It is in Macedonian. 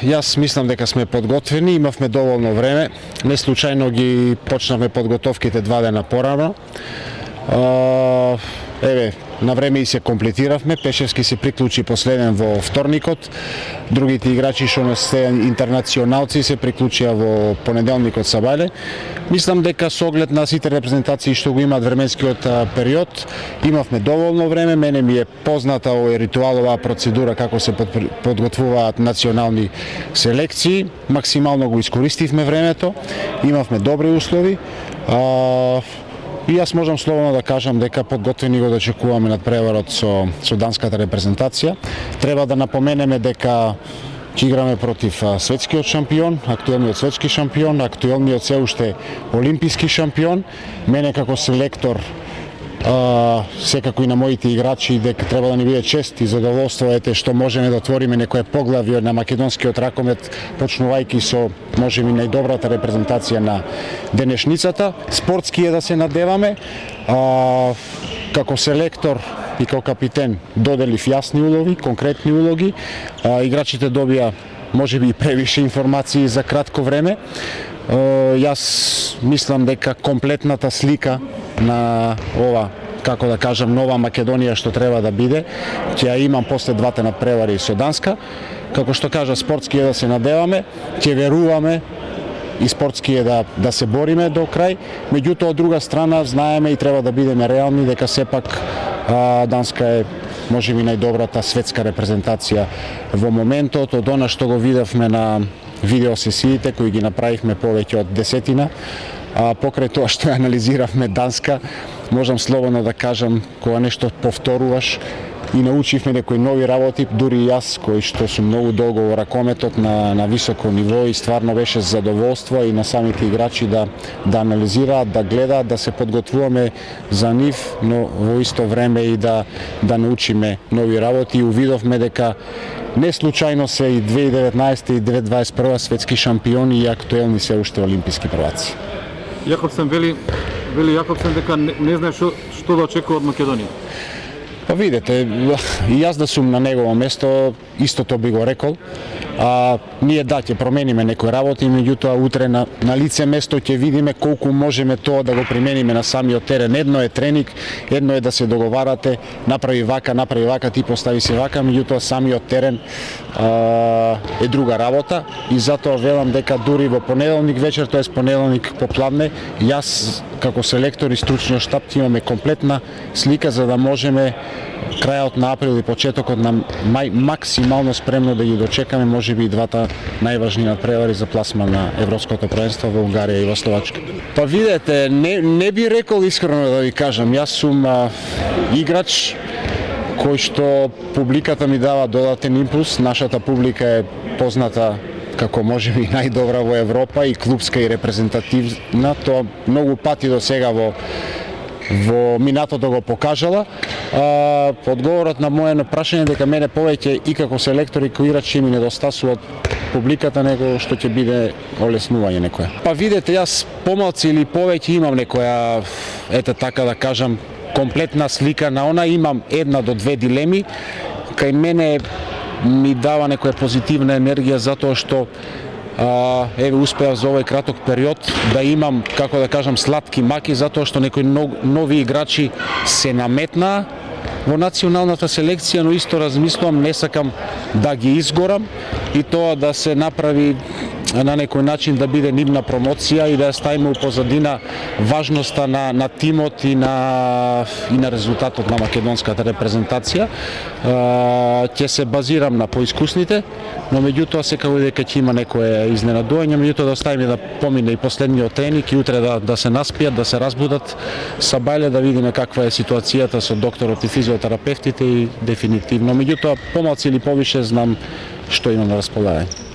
јас мислам дека сме подготвени, имавме доволно време. Не случајно ги почнавме подготовките 2 дена порано. На време и се комплетиравме. Пешевски се приклучи последен во вторникот. Другите играчи што не се интернационалци се приклучија во понеделникот сабајле. Мислам дека со оглед на сите репрезентации што го имаат временскиот период, имавме доволно време. Мене ми е позната овој ритуал, оваа процедура како се подготвуваат национални селекции. Максимално го искористивме времето. Имавме добри услови. И јас можам слободно да кажам дека подготвени го дочекуваме надпреварот со данската репрезентација. Треба да напоменеме дека ќе играме против светскиот шампион, актуелниот светски шампион, актуелниот се уште олимписки шампион. Мене како селектор, секако и на моите играчи, дека треба да ни биде чест и задоволство што можеме да отвориме некое поглавје на македонскиот ракомет, почнувајќи со можеби најдобрата репрезентација на денешницата. Спортски е да се надеваме. Како селектор и како капитен доделив јасни улоги, конкретни улоги. Играчите добија можеби и превише информации за кратко време. Јас мислам дека комплетната слика на ова, како да кажам, нова Македонија што треба да биде, ќе ја имам после 2 надпревари со Данска. Како што кажа, спортски е да се надеваме, ќе веруваме и спортски е да се бориме до крај. Меѓутоа, од друга страна, знаеме и треба да бидеме реални дека сепак Данска е можеби најдобрата светска репрезентација во моментот. Од она што го видовме на видеосесиите кои ги направивме повеќе од 10, покрај тоа што ја анализиравме Данска, можам слободно да кажам, кога нешто повторуваш и научивме некои нови работи, дури и јас, кој што сум многу долго во ракометот на високо ниво, и стварно беше задоволство и на самите играчи да анализираат, да гледаат, да се подготвуваме за нив, но во исто време и да научиме нови работи. И увидовме дека не случајно се и 2019 и 2021 светски шампиони и актуелни се уште олимписки прваци. Јакобсен вели Јакобсен дека не знае што да очекува од Македонија. Па видете, и јас да сум на негово место, истото би го рекол. Ние ќе промениме некои работи, меѓутоа утре на лице место ќе видиме колку можеме тоа да го примениме на самиот терен. Едно е тренинг, едно е да се договарате, направи вака, ти постави се вака, меѓутоа самиот терен е друга работа, и затоа велам дека дури во понеделник вечер, тоест понеделник попладне, јас како селектор и стручниот штаб имаме комплетна слика за да можеме крајот на април и почетокот на мај максимално спремно да ги дочекаме можеби и 2 најважни надпревари за пласман на Европското првенство во Унгарија и во Словачка. Па видете, не би рекол искрено да ви кажам, јас сум играч кој што публиката ми дава додатен импулс. Нашата публика е позната како можеби најдобра во Европа, и клубска и репрезентативна. Тоа многу пати до сега во минатото го покажала. Одговорот на моето прашање дека мене повеќе и како селектор и како играч ми недостасува од публиката него што ќе биде олеснување некоја. Па видете, јас помалци или повеќе имам некоја, така да кажам, комплетна слика на она. Имам 1 до 2 дилеми. Кај мене ми дава некоја позитивна енергија затоа што успеав за овој краток период да имам, како да кажам, сладки маки, затоа што некои нови играчи се наметнаа во националната селекција, но исто размислувам, не сакам да ги изгорам и тоа да се направи на некој начин да биде нивна промоција и да ја ставиме у позадина важноста на тимот и на резултатот на македонската репрезентација. Ќе се базирам на поискусните, но меѓутоа секако дека ќе има некое изненадување, меѓутоа да оставиме да помине и последниот тренинг и утре да се наспијат, да се разбудат сабајле, да видиме каква е ситуацијата со докторот и физиотерапевтите, и дефинитивно, меѓутоа помалци или повише знам што имам на располагање.